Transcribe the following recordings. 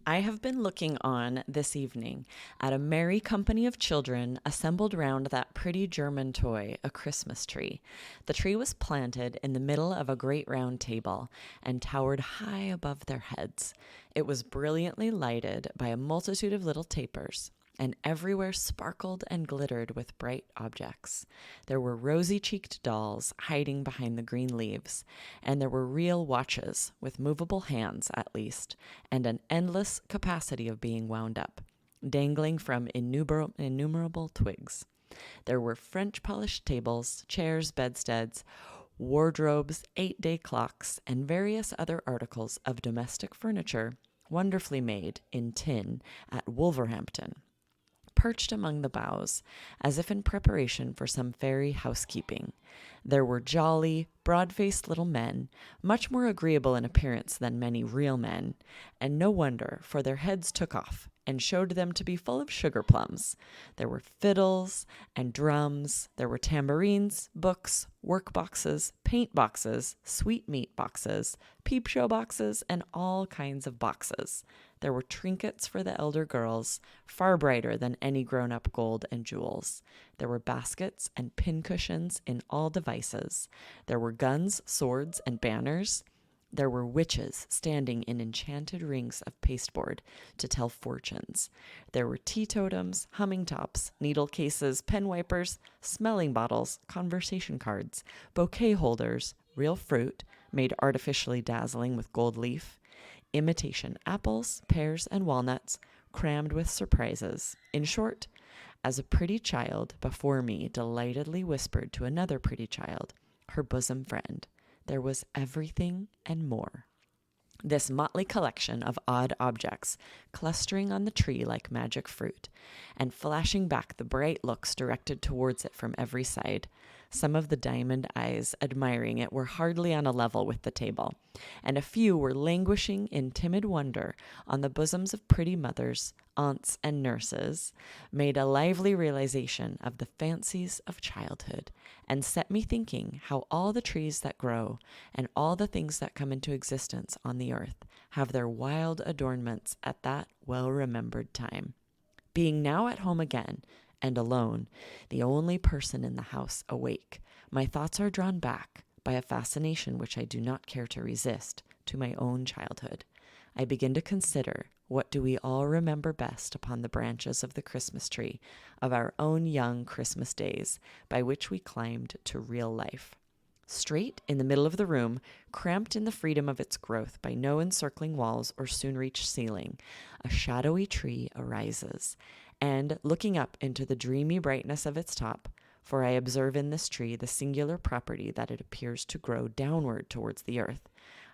I have been looking on this evening at a merry company of children assembled round that pretty German toy, a Christmas tree. The tree was planted in the middle of a great round table and towered high above their heads. It was brilliantly lighted by a multitude of little tapers, and everywhere sparkled and glittered with bright objects. There were rosy-cheeked dolls hiding behind the green leaves, and there were real watches, with movable hands at least, and an endless capacity of being wound up, dangling from innumerable twigs. There were French-polished tables, chairs, bedsteads, wardrobes, 8-day clocks, and various other articles of domestic furniture wonderfully made in tin at Wolverhampton, perched among the boughs, as if in preparation for some fairy housekeeping. There were jolly, broad-faced little men, much more agreeable in appearance than many real men, and no wonder, for their heads took off, and showed them to be full of sugar plums. There were fiddles and drums, there were tambourines, books, work boxes, paint boxes, sweetmeat boxes, peep show boxes, and all kinds of boxes. There were trinkets for the elder girls, far brighter than any grown-up gold and jewels. There were baskets and pincushions in all devices. There were guns, swords, and banners. There were witches standing in enchanted rings of pasteboard to tell fortunes. There were teetotums, humming tops, needle cases, pen wipers, smelling bottles, conversation cards, bouquet holders, real fruit, made artificially dazzling with gold leaf, imitation apples, pears, and walnuts, crammed with surprises. In short, as a pretty child before me delightedly whispered to another pretty child, her bosom friend, there was everything and more. This motley collection of odd objects, clustering on the tree like magic fruit, and flashing back the bright looks directed towards it from every side. Some of the diamond eyes admiring it were hardly on a level with the table, and a few were languishing in timid wonder on the bosoms of pretty mothers, aunts, and nurses, made a lively realization of the fancies of childhood, and set me thinking how all the trees that grow and all the things that come into existence on the earth have their wild adornments at that well-remembered time. Being now at home again, and alone, the only person in the house awake, my thoughts are drawn back, by a fascination which I do not care to resist, to my own childhood. I begin to consider, what do we all remember best upon the branches of the Christmas tree of our own young Christmas days, by which we climbed to real life? Straight in the middle of the room, cramped in the freedom of its growth by no encircling walls or soon-reached ceiling, a shadowy tree arises, and, looking up into the dreamy brightness of its top, for I observe in this tree the singular property that it appears to grow downward towards the earth,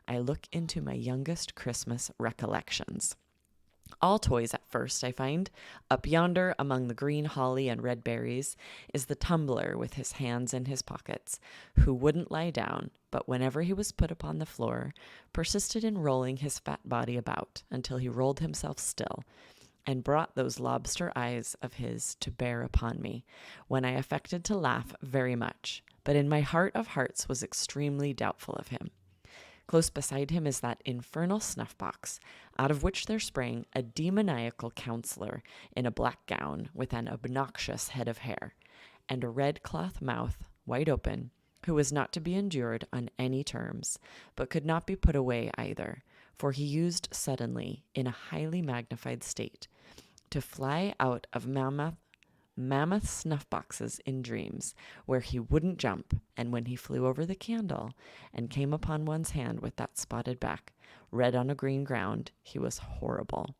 I look into my youngest Christmas recollections. All toys at first, I find. Up yonder, among the green holly and red berries, is the tumbler with his hands in his pockets, who wouldn't lie down, but whenever he was put upon the floor, persisted in rolling his fat body about until he rolled himself still, and brought those lobster eyes of his to bear upon me, when I affected to laugh very much, but in my heart of hearts was extremely doubtful of him. Close beside him is that infernal snuff-box, out of which there sprang a demoniacal counselor in a black gown with an obnoxious head of hair, and a red cloth mouth, wide open, who was not to be endured on any terms, but could not be put away either, for he used suddenly, in a highly magnified state, to fly out of mammoth snuff-boxes in dreams, where he wouldn't jump, and when he flew over the candle, and came upon one's hand with that spotted back, red on a green ground, he was horrible.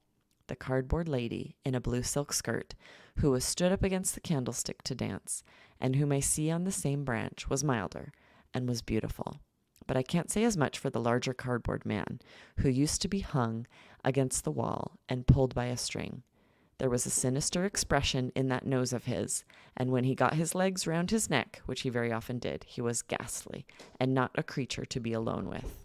The cardboard lady, in a blue silk skirt, who was stood up against the candlestick to dance, and whom I see on the same branch, was milder, and was beautiful. But I can't say as much for the larger cardboard man, who used to be hung against the wall and pulled by a string. There was a sinister expression in that nose of his, and when he got his legs round his neck, which he very often did, he was ghastly, and not a creature to be alone with.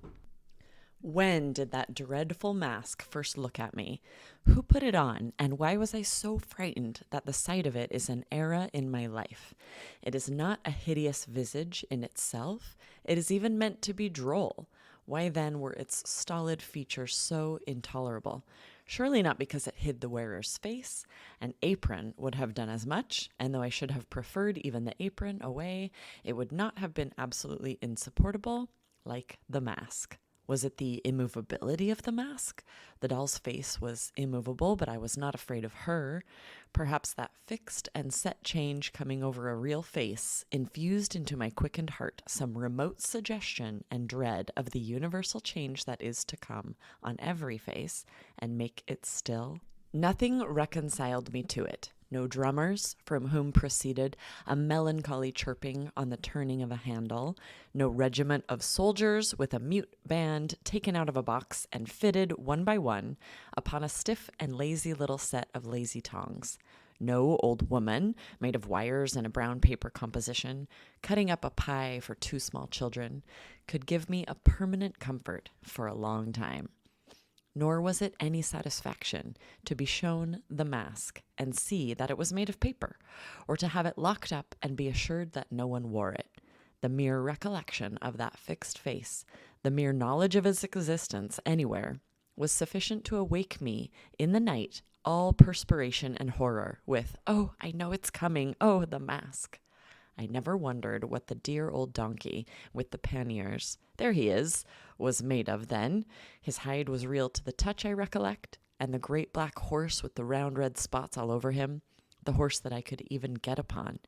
When did that dreadful mask first look at me? Who put it on, and why was I so frightened that the sight of it is an era in my life? It is not a hideous visage in itself. It is even meant to be droll. Why then were its stolid features so intolerable? Surely not because it hid the wearer's face. An apron would have done as much, and though I should have preferred even the apron away, it would not have been absolutely insupportable, like the mask. Was it the immovability of the mask? The doll's face was immovable, but I was not afraid of her. Perhaps that fixed and set change coming over a real face infused into my quickened heart some remote suggestion and dread of the universal change that is to come on every face and make it still. Nothing reconciled me to it. No drummers, from whom proceeded a melancholy chirping on the turning of a handle. No regiment of soldiers with a mute band taken out of a box and fitted one by one upon a stiff and lazy little set of lazy tongs. No old woman, made of wires and a brown paper composition, cutting up a pie for 2 small children, could give me a permanent comfort for a long time. Nor was it any satisfaction to be shown the mask and see that it was made of paper, or to have it locked up and be assured that no one wore it. The mere recollection of that fixed face, the mere knowledge of its existence anywhere, was sufficient to awake me in the night all perspiration and horror with, "Oh, I know it's coming, oh, the mask." I never wondered what the dear old donkey with the panniers, there he is, was made of then. His hide was real to the touch, I recollect, and the great black horse with the round red spots all over him, the horse that I could even get upon.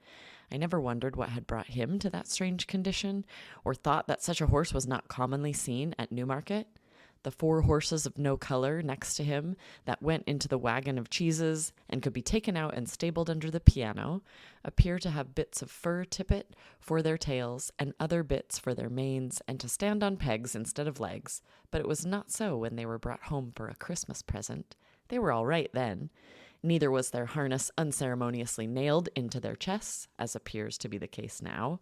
I never wondered what had brought him to that strange condition, or thought that such a horse was not commonly seen at Newmarket. The 4 horses of no color next to him that went into the wagon of cheeses and could be taken out and stabled under the piano appear to have bits of fur tippet for their tails and other bits for their manes and to stand on pegs instead of legs, but it was not so when they were brought home for a Christmas present. They were all right then. Neither was their harness unceremoniously nailed into their chests, as appears to be the case now.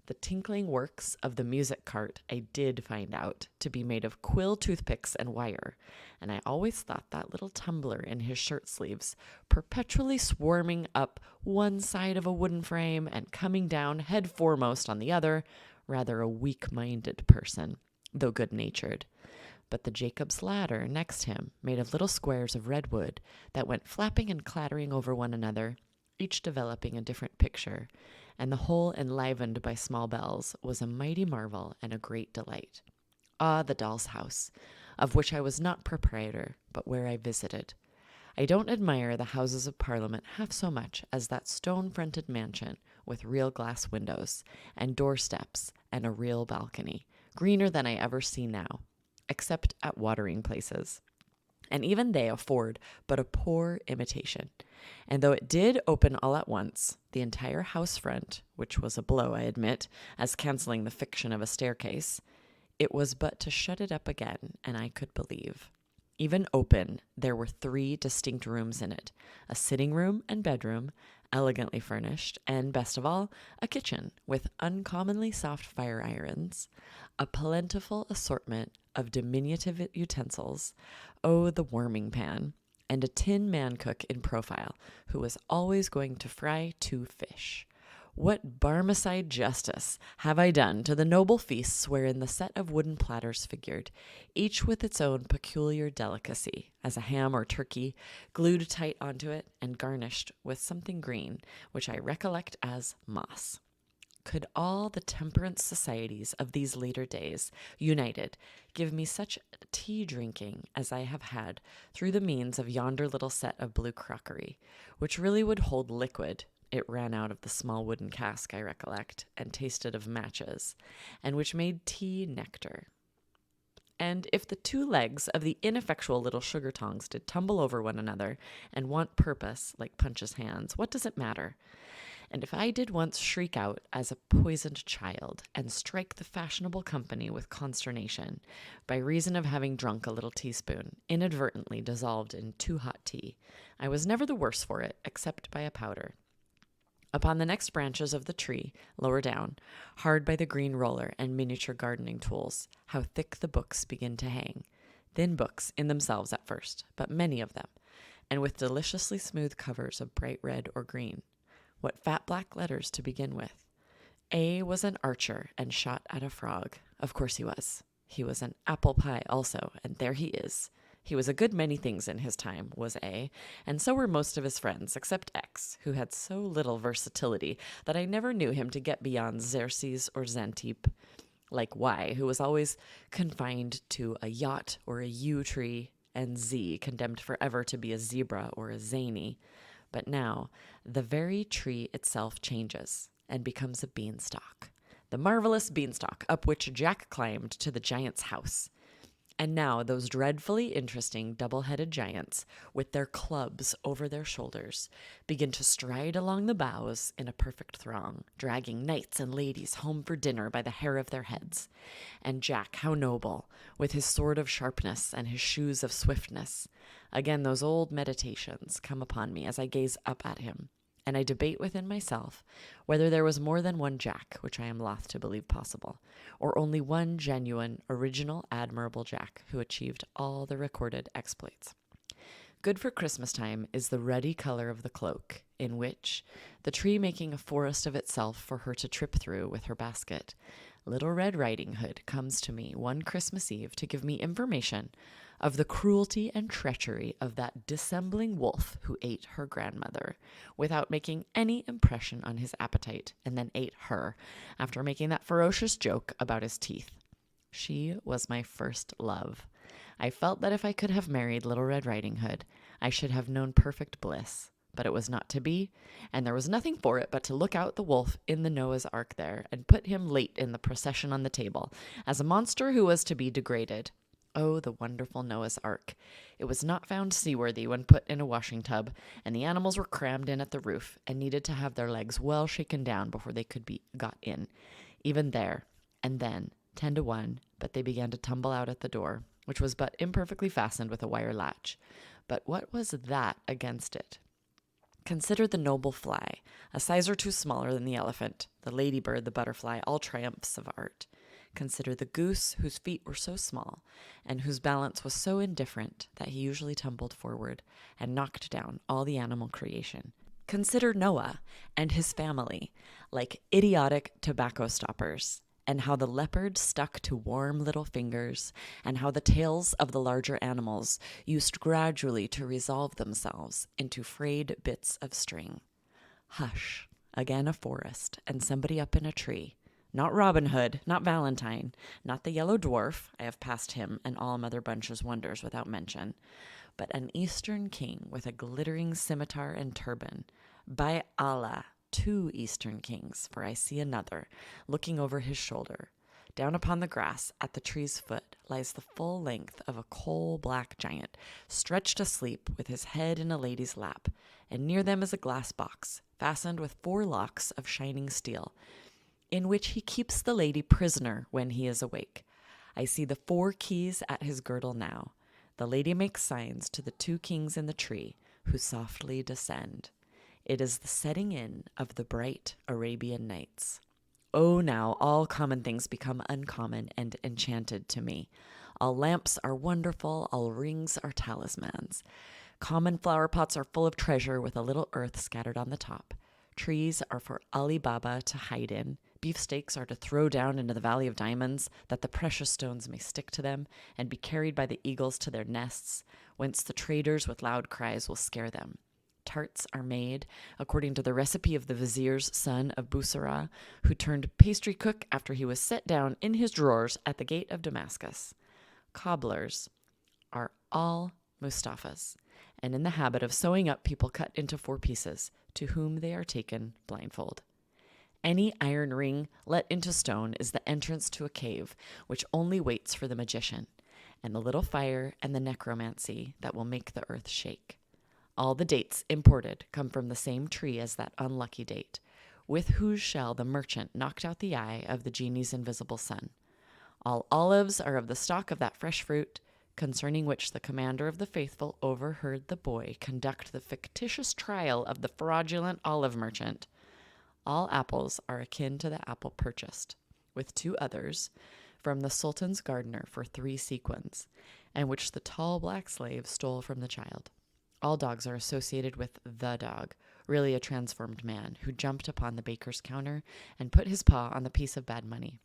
The tinkling works of the music cart I did find out to be made of quill toothpicks and wire, and I always thought that little tumbler in his shirt sleeves, perpetually swarming up one side of a wooden frame and coming down head foremost on the other, rather a weak-minded person, though good-natured. But the Jacob's ladder next him, made of little squares of red wood that went flapping and clattering over one another, each developing a different picture, and the whole enlivened by small bells, was a mighty marvel and a great delight. Ah, the doll's house, of which I was not proprietor, but where I visited. I don't admire the Houses of Parliament half so much as that stone-fronted mansion with real glass windows, and doorsteps, and a real balcony, greener than I ever see now, except at watering places. And even they afford but a poor imitation. And though it did open all at once, the entire house front, which was a blow, I admit, as cancelling the fiction of a staircase, it was but to shut it up again, and I could believe. Even open, there were 3 distinct rooms in it, a sitting room and bedroom, elegantly furnished, and, best of all, a kitchen with uncommonly soft fire irons, a plentiful assortment of diminutive utensils, the warming pan, and a tin man-cook in profile, who was always going to fry 2 fish. What Barmecide justice have I done to the noble feasts wherein the set of wooden platters figured, each with its own peculiar delicacy, as a ham or turkey, glued tight onto it and garnished with something green, which I recollect as moss. Could all the temperance societies of these later days, united, give me such tea drinking as I have had through the means of yonder little set of blue crockery, which really would hold liquid, it ran out of the small wooden cask, I recollect, and tasted of matches, and which made tea nectar. And if the 2 legs of the ineffectual little sugar tongs did tumble over one another and want purpose like Punch's hands, what does it matter? And if I did once shriek out as a poisoned child and strike the fashionable company with consternation by reason of having drunk a little teaspoon inadvertently dissolved in too hot tea, I was never the worse for it except by a powder. Upon the next branches of the tree, lower down, hard by the green roller and miniature gardening tools, how thick the books begin to hang. Thin books in themselves at first, but many of them, and with deliciously smooth covers of bright red or green. What fat black letters to begin with. A was an archer and shot at a frog. Of course he was. He was an apple pie also, and there he is. He was a good many things in his time, was A, and so were most of his friends, except X, who had so little versatility that I never knew him to get beyond Xerxes or Xanthippe, like Y, who was always confined to a yacht or a yew tree, and Z, condemned forever to be a zebra or a zany. But now, the very tree itself changes and becomes a beanstalk. The marvelous beanstalk up which Jack climbed to the giant's house. And now those dreadfully interesting double-headed giants, with their clubs over their shoulders, begin to stride along the boughs in a perfect throng, dragging knights and ladies home for dinner by the hair of their heads. And Jack, how noble, with his sword of sharpness and his shoes of swiftness. Again, those old meditations come upon me as I gaze up at him, and I debate within myself whether there was more than one Jack, which I am loth to believe possible, or only one genuine, original, admirable Jack who achieved all the recorded exploits. Good for Christmas time is the ruddy color of the cloak, in which, the tree making a forest of itself for her to trip through with her basket, Little Red Riding Hood comes to me one Christmas Eve to give me information of the cruelty and treachery of that dissembling wolf who ate her grandmother, without making any impression on his appetite, and then ate her, after making that ferocious joke about his teeth. She was my first love. I felt that if I could have married Little Red Riding Hood, I should have known perfect bliss. But it was not to be, and there was nothing for it but to look out the wolf in the Noah's Ark there, and put him late in the procession on the table, as a monster who was to be degraded. Oh, the wonderful Noah's Ark. It was not found seaworthy when put in a washing tub, and the animals were crammed in at the roof, and needed to have their legs well shaken down before they could be got in. Even there, and then, 10 to 1, but they began to tumble out at the door, which was but imperfectly fastened with a wire latch. But what was that against it? Consider the noble fly, a size or two smaller than the elephant, the ladybird, the butterfly, all triumphs of art. Consider the goose, whose feet were so small, and whose balance was so indifferent that he usually tumbled forward and knocked down all the animal creation. Consider Noah and his family, like idiotic tobacco stoppers, and how the leopard stuck to warm little fingers, and how the tails of the larger animals used gradually to resolve themselves into frayed bits of string. Hush, again a forest, and somebody up in a tree. Not Robin Hood, not Valentine, not the yellow dwarf, I have passed him and all Mother Bunch's wonders without mention, but an Eastern king with a glittering scimitar and turban. By Allah, 2 Eastern kings, for I see another, looking over his shoulder. Down upon the grass, at the tree's foot, lies the full length of a coal-black giant, stretched asleep with his head in a lady's lap, and near them is a glass box, fastened with 4 locks of shining steel, in which he keeps the lady prisoner when he is awake. I see the 4 keys at his girdle now. The lady makes signs to the 2 kings in the tree, who softly descend. It is the setting in of the bright Arabian Nights. Oh, now all common things become uncommon and enchanted to me. All lamps are wonderful, all rings are talismans. Common flower pots are full of treasure with a little earth scattered on the top. Trees are for Ali Baba to hide in. Beefsteaks are to throw down into the Valley of Diamonds, that the precious stones may stick to them and be carried by the eagles to their nests, whence the traders with loud cries will scare them. Tarts are made according to the recipe of the vizier's son of Bussorah, who turned pastry cook after he was set down in his drawers at the gate of Damascus. Cobblers are all Mustafas, and in the habit of sewing up people cut into 4 pieces, to whom they are taken blindfold. Any iron ring let into stone is the entrance to a cave, which only waits for the magician, and the little fire and the necromancy that will make the earth shake. All the dates imported come from the same tree as that unlucky date, with whose shell the merchant knocked out the eye of the genie's invisible son. All olives are of the stock of that fresh fruit, concerning which the commander of the faithful overheard the boy conduct the fictitious trial of the fraudulent olive merchant. All apples are akin to the apple purchased, with 2 others, from the sultan's gardener for 3 sequins, and which the tall black slave stole from the child. All dogs are associated with the dog, really a transformed man, who jumped upon the baker's counter and put his paw on the piece of bad money.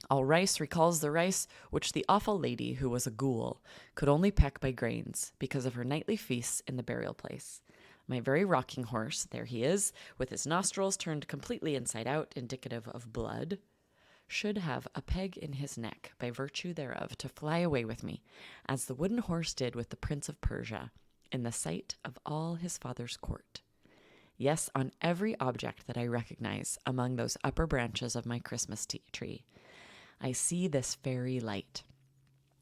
All rice recalls the rice which the awful lady, who was a ghoul, could only peck by grains because of her nightly feasts in the burial place. My very rocking horse, there he is, with his nostrils turned completely inside out, indicative of blood, should have a peg in his neck by virtue thereof to fly away with me, as the wooden horse did with the Prince of Persia, in the sight of all his father's court. Yes, on every object that I recognize among those upper branches of my Christmas tree, I see this fairy light.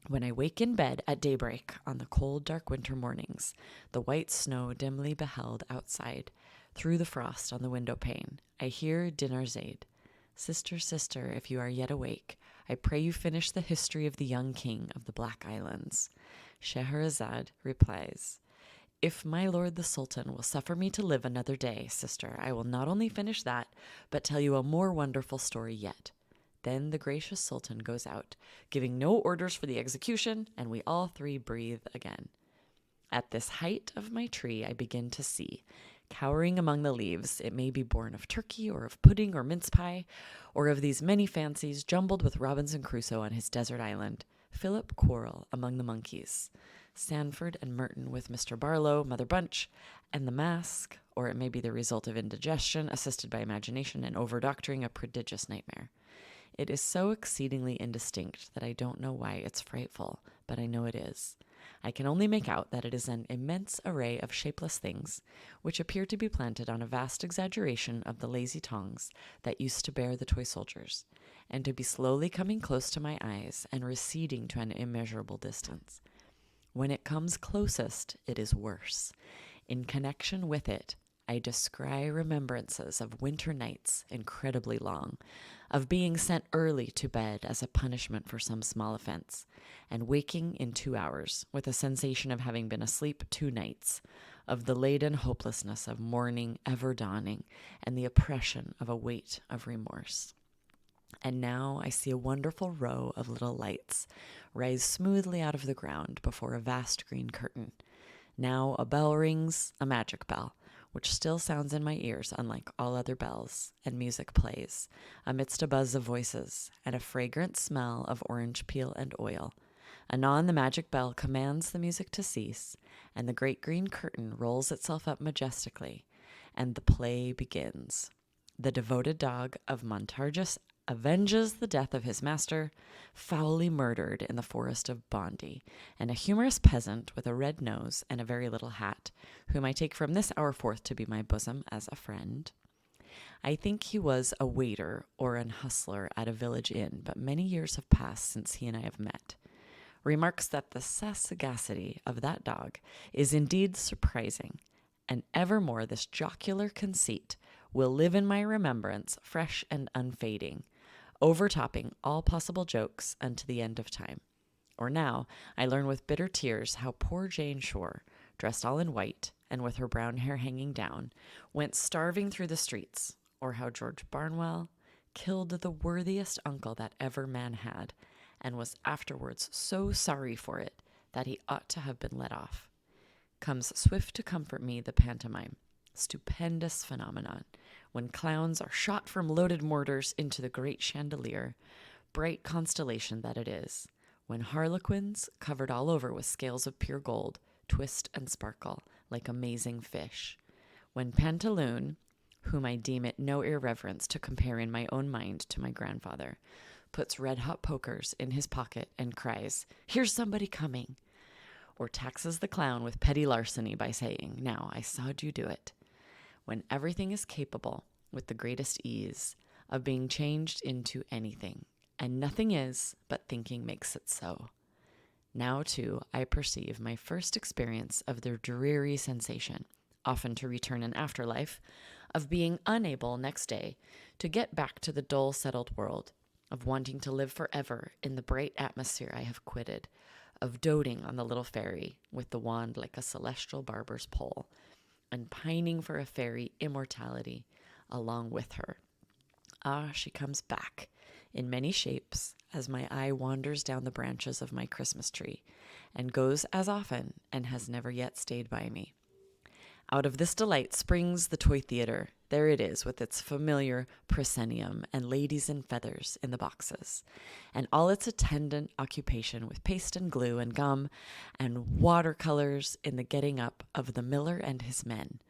When I wake in bed at daybreak on the cold, dark winter mornings, the white snow dimly beheld outside, through the frost on the window pane, I hear Dinarzade. Sister, sister, if you are yet awake, I pray you finish the history of the young king of the Black Islands. Scheherazade replies, if my lord the Sultan will suffer me to live another day, sister, I will not only finish that, but tell you a more wonderful story yet. Then the gracious Sultan goes out, giving no orders for the execution, and we all three breathe again. At this height of my tree I begin to see, cowering among the leaves, it may be born of turkey or of pudding or mince pie, or of these many fancies jumbled with Robinson Crusoe on his desert island, Philip Quarrel among the monkeys, Sanford and Merton with Mr. Barlow, Mother Bunch, and the mask, or it may be the result of indigestion assisted by imagination and over-doctoring, a prodigious nightmare. It is so exceedingly indistinct that I don't know why it's frightful, but I know it is. I can only make out that it is an immense array of shapeless things, which appear to be planted on a vast exaggeration of the lazy tongs that used to bear the toy soldiers, and to be slowly coming close to my eyes and receding to an immeasurable distance. When it comes closest, it is worse. In connection with it, I descry remembrances of winter nights, incredibly long, of being sent early to bed as a punishment for some small offense, and waking in 2 hours with a sensation of having been asleep 2 nights, of the laden hopelessness of morning ever dawning, and the oppression of a weight of remorse. And now I see a wonderful row of little lights rise smoothly out of the ground before a vast green curtain. Now a bell rings, a magic bell, which still sounds in my ears unlike all other bells, and music plays, amidst a buzz of voices, and a fragrant smell of orange peel and oil. Anon the magic bell commands the music to cease, and the great green curtain rolls itself up majestically, and the play begins. The devoted dog of Montargis avenges the death of his master, foully murdered in the forest of Bondy, and a humorous peasant with a red nose and a very little hat, whom I take from this hour forth to be my bosom as a friend. I think he was a waiter or an hustler at a village inn, but many years have passed since he and I have met. Remarks that the sagacity of that dog is indeed surprising, and evermore this jocular conceit will live in my remembrance fresh and unfading, overtopping all possible jokes unto the end of time. Or now I learn with bitter tears how poor Jane Shore, dressed all in white and with her brown hair hanging down, went starving through the streets, or how George Barnwell killed the worthiest uncle that ever man had, and was afterwards so sorry for it that he ought to have been let off. Comes swift to comfort me the pantomime, stupendous phenomenon, when clowns are shot from loaded mortars into the great chandelier, bright constellation that it is, when harlequins, covered all over with scales of pure gold, twist and sparkle like amazing fish, when Pantaloon, whom I deem it no irreverence to compare in my own mind to my grandfather, puts red-hot pokers in his pocket and cries, "Here's somebody coming," or taxes the clown with petty larceny by saying, "Now, I sawed you do it," when everything is capable, with the greatest ease, of being changed into anything, and nothing is but thinking makes it so. Now, too, I perceive my first experience of the dreary sensation, often to return in afterlife, of being unable next day to get back to the dull, settled world, of wanting to live forever in the bright atmosphere I have quitted, of doting on the little fairy with the wand like a celestial barber's pole, and pining for a fairy immortality along with her. Ah, she comes back in many shapes as my eye wanders down the branches of my Christmas tree, and goes as often and has never yet stayed by me. Out of this delight springs the toy theater. There it is, with its familiar proscenium and ladies in feathers in the boxes, and all its attendant occupation with paste and glue and gum and watercolors in the getting up of the miller and his men,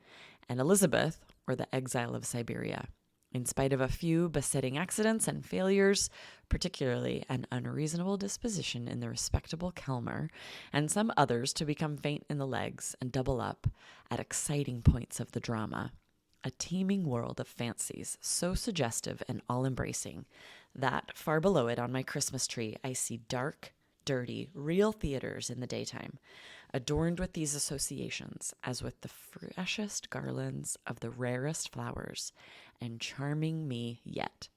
and Elizabeth, or the exile of Siberia. In spite of a few besetting accidents and failures, particularly an unreasonable disposition in the respectable Kelmer, and some others to become faint in the legs and double up at exciting points of the drama, a teeming world of fancies so suggestive and all-embracing that, far below it on my Christmas tree, I see dark, dirty, real theaters in the daytime, adorned with these associations as with the freshest garlands of the rarest flowers, and charming me yet.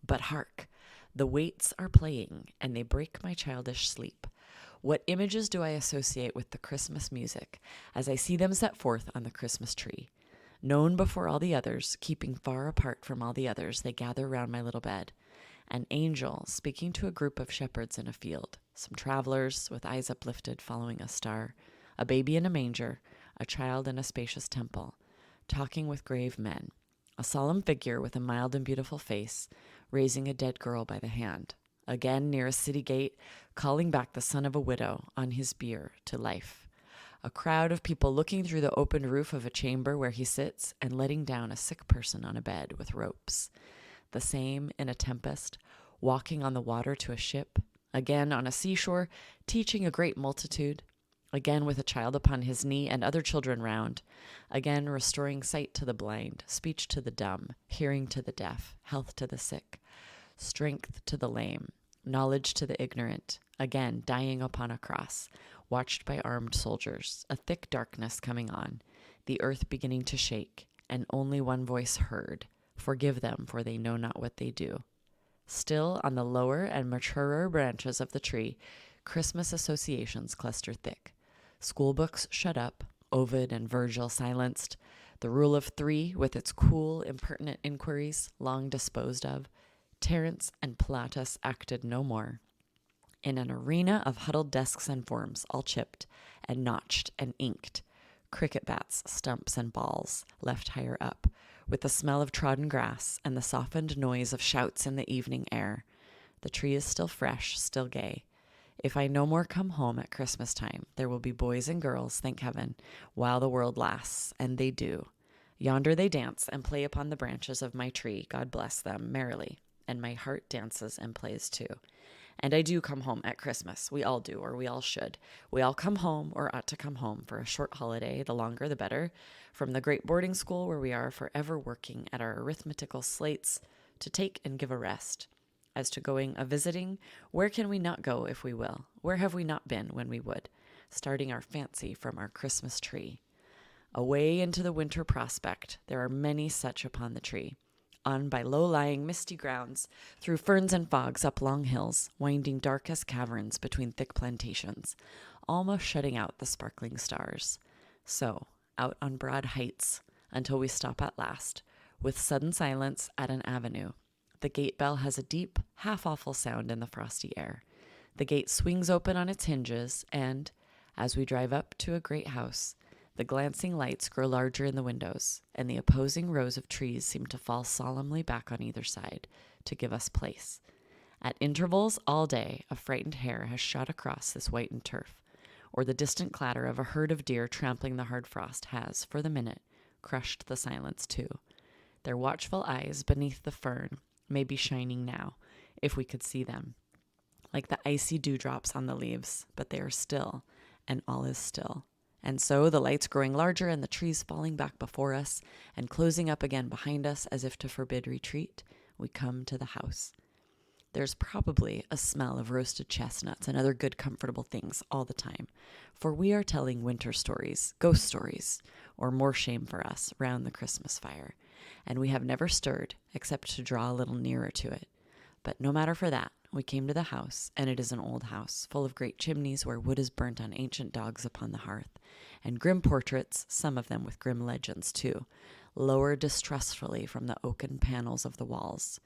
But hark! The waits are playing, and they break my childish sleep. What images do I associate with the Christmas music as I see them set forth on the Christmas tree? Known before all the others, keeping far apart from all the others, they gather round my little bed. An angel speaking to a group of shepherds in a field, some travelers with eyes uplifted following a star, a baby in a manger, a child in a spacious temple, talking with grave men, a solemn figure with a mild and beautiful face, raising a dead girl by the hand, again near a city gate, calling back the son of a widow on his bier to life. A crowd of people looking through the opened roof of a chamber where he sits and letting down a sick person on a bed with ropes. The same in a tempest, walking on the water to a ship, again on a seashore, teaching a great multitude, again with a child upon his knee and other children round, again restoring sight to the blind, speech to the dumb, hearing to the deaf, health to the sick, strength to the lame, knowledge to the ignorant, again dying upon a cross, watched by armed soldiers, a thick darkness coming on, the earth beginning to shake, and only one voice heard, "Forgive them, for they know not what they do." Still, on the lower and maturer branches of the tree, Christmas associations cluster thick. Schoolbooks shut up, Ovid and Virgil silenced, the Rule of Three, with its cool, impertinent inquiries, long disposed of, Terence and Plautus acted no more. In an arena of huddled desks and forms, all chipped and notched and inked, cricket bats, stumps, and balls left higher up, with the smell of trodden grass and the softened noise of shouts in the evening air. The tree is still fresh, still gay. If I no more come home at Christmas time, there will be boys and girls, thank heaven, while the world lasts, and they do. Yonder they dance and play upon the branches of my tree, God bless them, merrily, and my heart dances and plays too. And I do come home at Christmas. We all do, or we all should. We all come home, or ought to come home, for a short holiday, the longer the better, from the great boarding school where we are forever working at our arithmetical slates to take and give a rest. As to going a-visiting, where can we not go if we will? Where have we not been when we would? Starting our fancy from our Christmas tree. Away into the winter prospect, there are many such upon the tree. On by low-lying misty grounds, through ferns and fogs up long hills, winding dark as caverns between thick plantations, almost shutting out the sparkling stars. So, out on broad heights, until we stop at last, with sudden silence at an avenue. The gate bell has a deep, half-awful sound in the frosty air. The gate swings open on its hinges, and, as we drive up to a great house, the glancing lights grow larger in the windows, and the opposing rows of trees seem to fall solemnly back on either side, to give us place. At intervals all day, a frightened hare has shot across this whitened turf, or the distant clatter of a herd of deer trampling the hard frost has, for the minute, crushed the silence too. Their watchful eyes beneath the fern may be shining now, if we could see them, like the icy dewdrops on the leaves, but they are still, and all is still. And so, the lights growing larger and the trees falling back before us and closing up again behind us as if to forbid retreat, we come to the house. There's probably a smell of roasted chestnuts and other good comfortable things all the time, for we are telling winter stories, ghost stories, or more shame for us, round the Christmas fire, and we have never stirred except to draw a little nearer to it. But no matter for that, we came to the house, and it is an old house, full of great chimneys where wood is burnt on ancient dogs upon the hearth, and grim portraits, some of them with grim legends too, lower distrustfully from the oaken panels of the walls.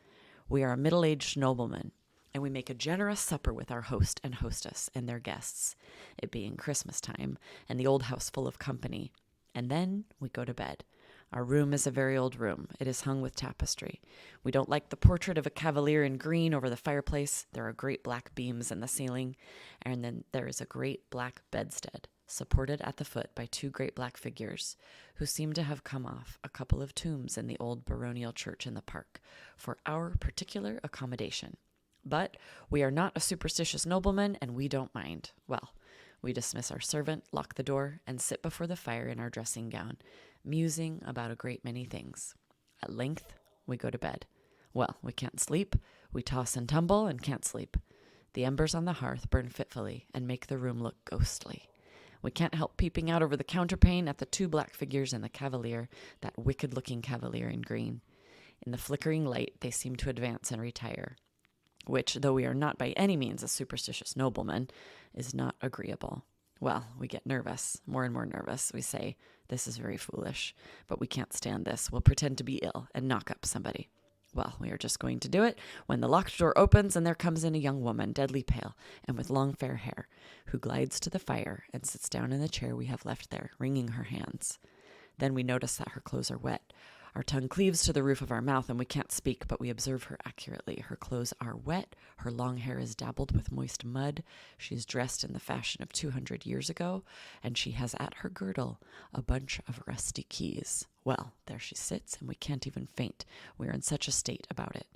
We are a middle-aged nobleman, and we make a generous supper with our host and hostess and their guests, it being Christmas time, and the old house full of company, And then we go to bed. Our room is a very old room. It is hung with tapestry. We don't like the portrait of a cavalier in green over the fireplace. There are great black beams in the ceiling. And then there is a great black bedstead, supported at the foot by two great black figures, who seem to have come off a couple of tombs in the old baronial church in the park, for our particular accommodation. But we are not a superstitious nobleman, and we don't mind. Well, we dismiss our servant, lock the door, and sit before the fire in our dressing gown, musing about a great many things. At length, we go to bed. Well, we can't sleep. We toss and tumble and can't sleep. The embers on the hearth burn fitfully and make the room look ghostly. We can't help peeping out over the counterpane at the two black figures and the cavalier, that wicked-looking cavalier in green. In the flickering light, they seem to advance and retire, which, though we are not by any means a superstitious nobleman, is not agreeable. Well, we get nervous, more and more nervous. We say, "This is very foolish, but we can't stand this. We'll pretend to be ill and knock up somebody." Well, we are just going to do it when the locked door opens and there comes in a young woman, deadly pale and with long fair hair, who glides to the fire and sits down in the chair we have left there, wringing her hands. Then we notice that her clothes are wet. Our tongue cleaves to the roof of our mouth and we can't speak, but we observe her accurately. Her clothes are wet, her long hair is dabbled with moist mud, she is dressed in the fashion of 200 years ago, and she has at her girdle a bunch of rusty keys. Well, there she sits, and we can't even faint. We are in such a state about it.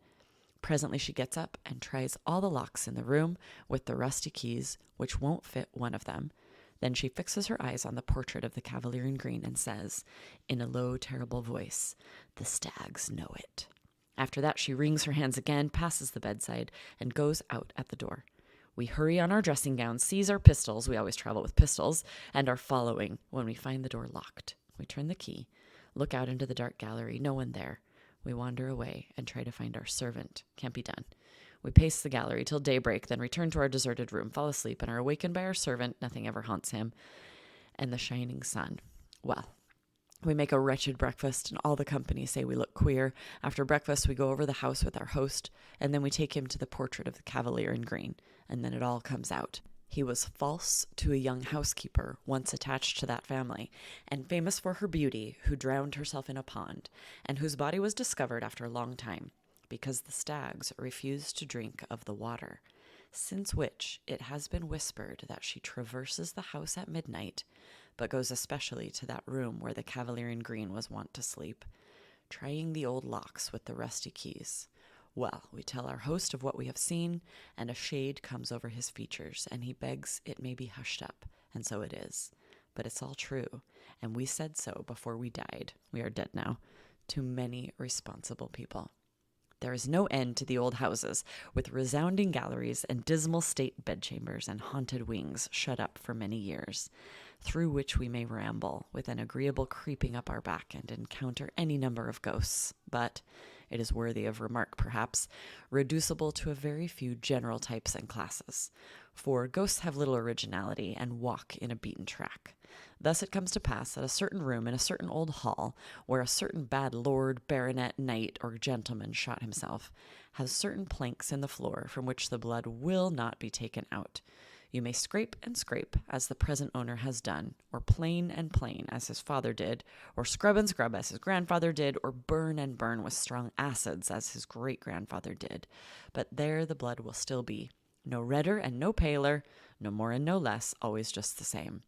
Presently she gets up and tries all the locks in the room with the rusty keys, which won't fit one of them. Then she fixes her eyes on the portrait of the cavalier in green and says, in a low, terrible voice, "The stags know it." After that she wrings her hands again, passes the bedside, and goes out at the door. We hurry on our dressing gowns, seize our pistols — we always travel with pistols — and are following, when we find the door locked. We turn the key, look out into the dark gallery, no one there. We wander away and try to find our servant. Can't be done. We pace the gallery till daybreak, then return to our deserted room, fall asleep, and are awakened by our servant — nothing ever haunts him — and the shining sun. Well, we make a wretched breakfast, and all the company say we look queer. After breakfast, we go over the house with our host, and then we take him to the portrait of the cavalier in green, and then it all comes out. He was false to a young housekeeper once attached to that family, and famous for her beauty, who drowned herself in a pond, and whose body was discovered after a long time, because the stags refused to drink of the water, since which it has been whispered that she traverses the house at midnight, but goes especially to that room where the cavalier in green was wont to sleep, trying the old locks with the rusty keys. Well, we tell our host of what we have seen, and a shade comes over his features, and he begs it may be hushed up, and so it is. But it's all true, and we said so before we died — we are dead now — to many responsible people. There is no end to the old houses, with resounding galleries and dismal state bedchambers and haunted wings shut up for many years, through which we may ramble, with an agreeable creeping up our back, and encounter any number of ghosts, but, it is worthy of remark perhaps, reducible to a very few general types and classes, for ghosts have little originality and walk in a beaten track. Thus it comes to pass that a certain room in a certain old hall, where a certain bad lord, baronet, knight, or gentleman shot himself, has certain planks in the floor from which the blood will not be taken out. You may scrape and scrape, as the present owner has done, or plane and plane, as his father did, or scrub and scrub, as his grandfather did, or burn and burn with strong acids, as his great-grandfather did. But there the blood will still be, no redder and no paler, no more and no less, always just the same.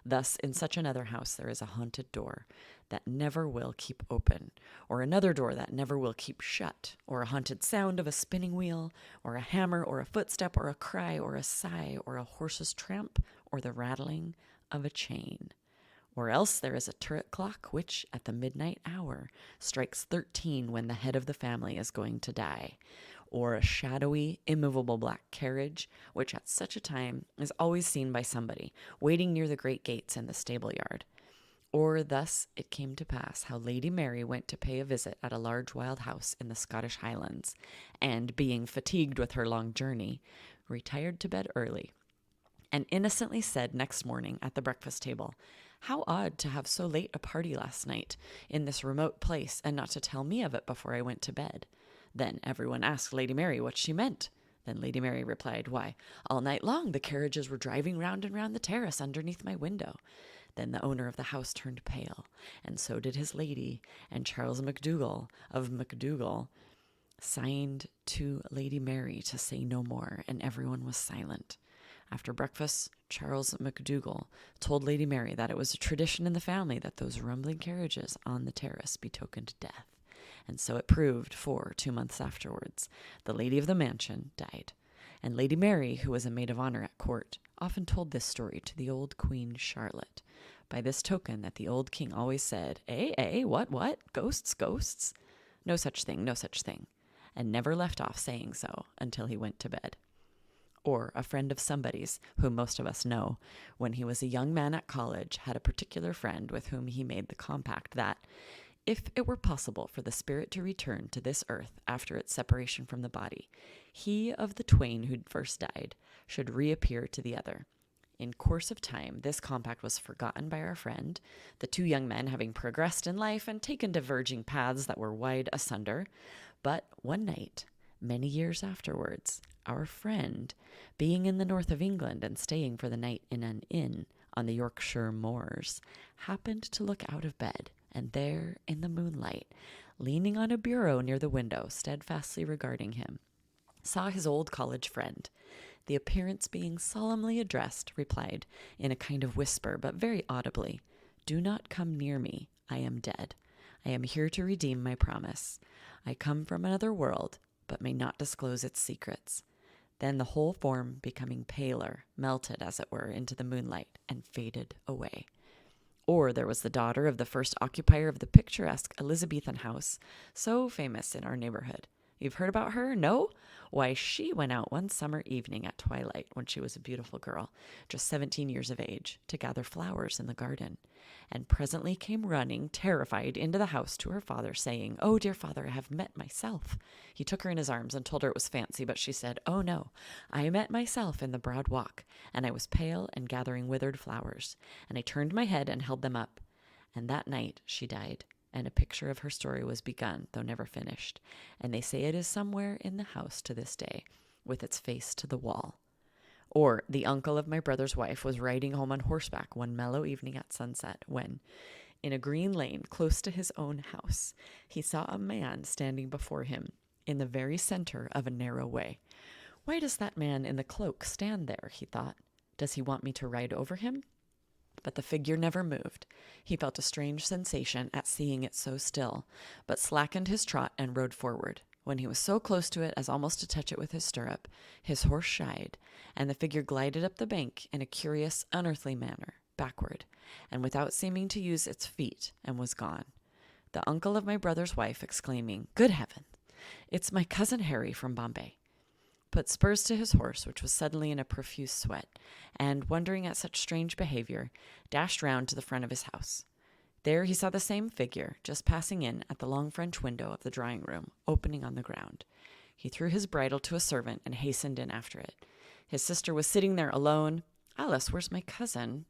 Thus, in such another house there is a haunted door that never will keep open, or another door that never will keep shut, or a haunted sound of a spinning wheel, or a hammer, or a footstep, or a cry, or a sigh, or a horse's tramp, or the rattling of a chain. Or else there is a turret clock which, at the midnight hour, strikes 13 when the head of the family is going to die, or a shadowy, immovable black carriage, which at such a time is always seen by somebody, waiting near the great gates in the stable yard. Or thus it came to pass how Lady Mary went to pay a visit at a large wild house in the Scottish Highlands, and, being fatigued with her long journey, retired to bed early, and innocently said next morning at the breakfast table, "How odd to have so late a party last night, in this remote place, and not to tell me of it before I went to bed." Then everyone asked Lady Mary what she meant. Then Lady Mary replied, "Why, all night long the carriages were driving round and round the terrace underneath my window." Then the owner of the house turned pale, and so did his lady, and Charles MacDougall of MacDougall signed to Lady Mary to say no more, and everyone was silent. After breakfast, Charles MacDougall told Lady Mary that it was a tradition in the family that those rumbling carriages on the terrace betokened death. And so it proved, for 2 months afterwards, the lady of the mansion died. And Lady Mary, who was a maid of honor at court, often told this story to the old Queen Charlotte, by this token that the old king always said, what, ghosts, ghosts? No such thing, no such thing, and never left off saying so until he went to bed. Or a friend of somebody's, whom most of us know, when he was a young man at college, had a particular friend with whom he made the compact that, if it were possible for the spirit to return to this earth after its separation from the body, he of the twain who'd first died should reappear to the other. In course of time, this compact was forgotten by our friend, the two young men having progressed in life and taken diverging paths that were wide asunder. But one night, many years afterwards, our friend, being in the north of England and staying for the night in an inn on the Yorkshire moors, happened to look out of bed, and there, in the moonlight, leaning on a bureau near the window, steadfastly regarding him, saw his old college friend. The appearance being solemnly addressed, replied, in a kind of whisper, but very audibly, "Do not come near me. I am dead. I am here to redeem my promise. I come from another world, but may not disclose its secrets." Then the whole form, becoming paler, melted, as it were, into the moonlight, and faded away. Or there was the daughter of the first occupier of the picturesque Elizabethan house, so famous in our neighborhood. You've heard about her? No? Why, she went out one summer evening at twilight, when she was a beautiful girl, just 17 years of age, to gather flowers in the garden, and presently came running, terrified, into the house to her father, saying, "Oh, dear father, I have met myself." He took her in his arms and told her it was fancy, but she said, "Oh, no, I met myself in the broad walk, and I was pale and gathering withered flowers, and I turned my head and held them up." And that night she died. And a picture of her story was begun, though never finished, and they say it is somewhere in the house to this day, with its face to the wall. Or the uncle of my brother's wife was riding home on horseback one mellow evening at sunset, when, in a green lane close to his own house, he saw a man standing before him in the very center of a narrow way. "Why does that man in the cloak stand there?" he thought. "Does he want me to ride over him?" But the figure never moved. He felt a strange sensation at seeing it so still, but slackened his trot and rode forward. When he was so close to it as almost to touch it with his stirrup, his horse shied, and the figure glided up the bank in a curious, unearthly manner, backward, and without seeming to use its feet, and was gone. The uncle of my brother's wife, exclaiming, "Good heaven! It's my cousin Harry from Bombay," put spurs to his horse, which was suddenly in a profuse sweat, and, wondering at such strange behavior, dashed round to the front of his house. There he saw the same figure, just passing in at the long French window of the drawing-room, opening on the ground. He threw his bridle to a servant and hastened in after it. His sister was sitting there alone. "Alice, where's my cousin?"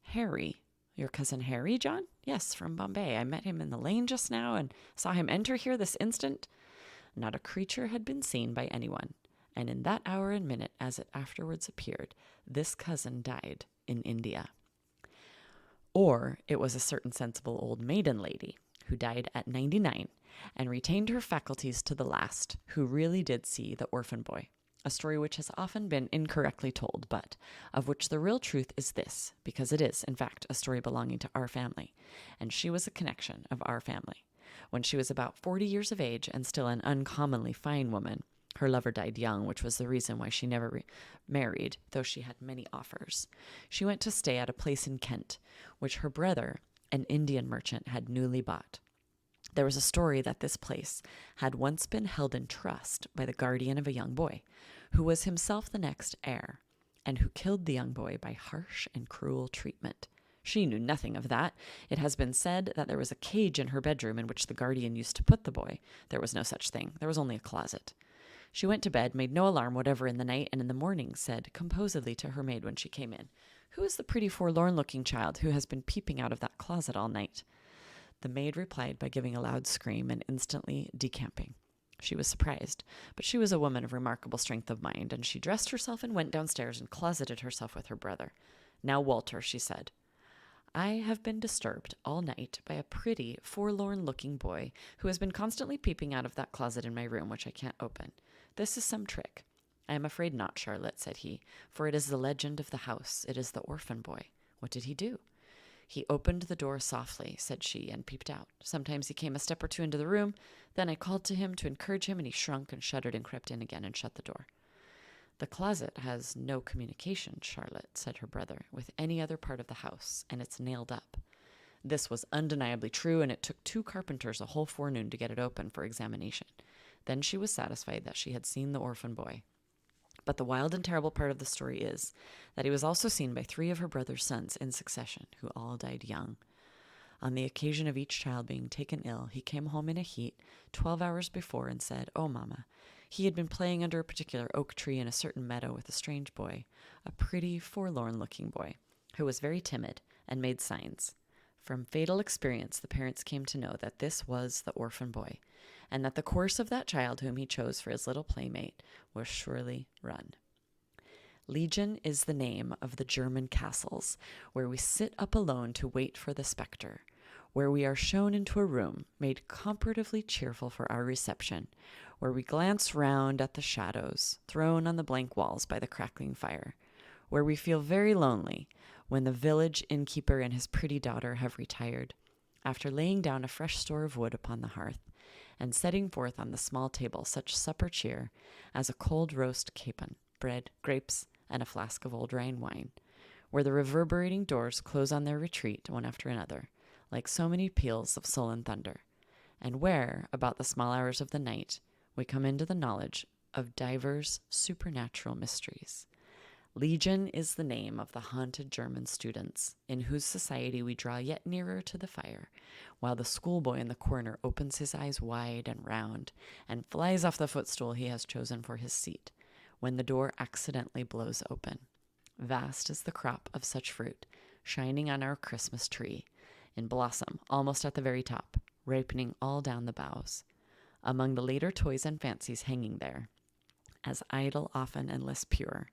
"Harry." "Your cousin Harry, John?" "Yes, from Bombay. I met him in the lane just now, and saw him enter here this instant." Not a creature had been seen by anyone. And in that hour and minute, as it afterwards appeared, this cousin died in India. Or it was a certain sensible old maiden lady, who died at 99, and retained her faculties to the last, who really did see the orphan boy. A story which has often been incorrectly told, but of which the real truth is this, because it is, in fact, a story belonging to our family, and she was a connection of our family. When she was about 40 years of age, and still an uncommonly fine woman, her lover died young, which was the reason why she never married, though she had many offers. She went to stay at a place in Kent, which her brother, an Indian merchant, had newly bought. There was a story that this place had once been held in trust by the guardian of a young boy, who was himself the next heir, and who killed the young boy by harsh and cruel treatment. She knew nothing of that. It has been said that there was a cage in her bedroom in which the guardian used to put the boy. There was no such thing. There was only a closet. She went to bed, made no alarm whatever in the night, and in the morning said composedly to her maid when she came in, "Who is the pretty forlorn-looking child who has been peeping out of that closet all night?" The maid replied by giving a loud scream and instantly decamping. She was surprised, but she was a woman of remarkable strength of mind, and she dressed herself and went downstairs and closeted herself with her brother. "Now, Walter," she said, I have been disturbed all night by a pretty, forlorn-looking boy who has been constantly peeping out of that closet in my room, which I can't open. This is some trick. I am afraid not, Charlotte, said he, for it is the legend of the house. It is the orphan boy. What did he do? He opened the door softly, said she, and peeped out. Sometimes he came a step or two into the room. Then I called to him to encourage him, and he shrunk and shuddered and crept in again and shut the door. The closet has no communication, Charlotte, said her brother, with any other part of the house, and it's nailed up. This was undeniably true, and it took 2 carpenters a whole forenoon to get it open for examination. Then she was satisfied that she had seen the orphan boy. But the wild and terrible part of the story is that he was also seen by 3 of her brother's sons in succession, who all died young. On the occasion of each child being taken ill, he came home in a heat 12 hours before and said, "Oh, Mamma," he had been playing under a particular oak tree in a certain meadow with a strange boy, a pretty, forlorn-looking boy, who was very timid and made signs. From fatal experience, the parents came to know that this was the orphan boy, and that the course of that child whom he chose for his little playmate was surely run. Legion is the name of the German castles, where we sit up alone to wait for the spectre, where we are shown into a room made comparatively cheerful for our reception, where we glance round at the shadows thrown on the blank walls by the crackling fire, where we feel very lonely when the village innkeeper and his pretty daughter have retired, after laying down a fresh store of wood upon the hearth, and setting forth on the small table such supper cheer as a cold roast capon, bread, grapes, and a flask of old Rhine wine, where the reverberating doors close on their retreat one after another, like so many peals of sullen thunder, and where, about the small hours of the night, we come into the knowledge of divers supernatural mysteries. Legion is the name of the haunted German students, in whose society we draw yet nearer to the fire, while the schoolboy in the corner opens his eyes wide and round, and flies off the footstool he has chosen for his seat, when the door accidentally blows open. Vast is the crop of such fruit, shining on our Christmas tree, in blossom almost at the very top, ripening all down the boughs. Among the later toys and fancies hanging there, as idle often and less pure,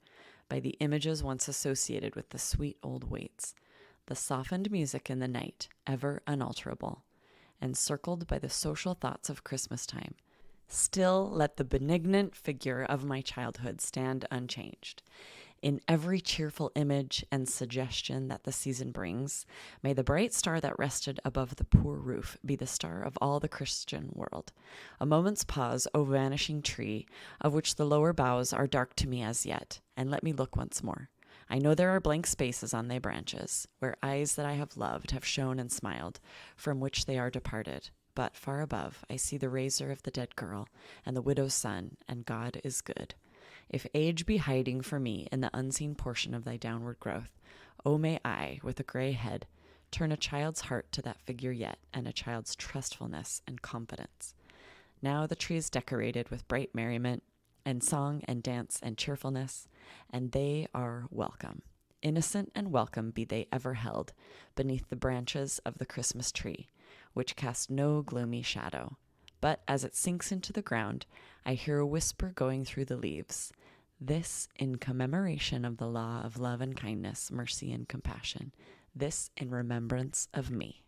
by the images once associated with the sweet old waits, the softened music in the night, ever unalterable, encircled by the social thoughts of Christmas time, still let the benignant figure of my childhood stand unchanged. In every cheerful image and suggestion that the season brings, may the bright star that rested above the poor roof be the star of all the Christian world. A moment's pause, O vanishing tree, of which the lower boughs are dark to me as yet, and let me look once more. I know there are blank spaces on thy branches, where eyes that I have loved have shone and smiled, from which they are departed. But far above I see the razor of the dead girl, and the widow's son, and God is good. If age be hiding for me in the unseen portion of thy downward growth, O may I, with a gray head, turn a child's heart to that figure yet, and a child's trustfulness and confidence. Now the tree is decorated with bright merriment, and song and dance and cheerfulness, and they are welcome. Innocent and welcome be they ever held, beneath the branches of the Christmas tree, which cast no gloomy shadow. But as it sinks into the ground, I hear a whisper going through the leaves, this in commemoration of the law of love and kindness, mercy and compassion, this in remembrance of me.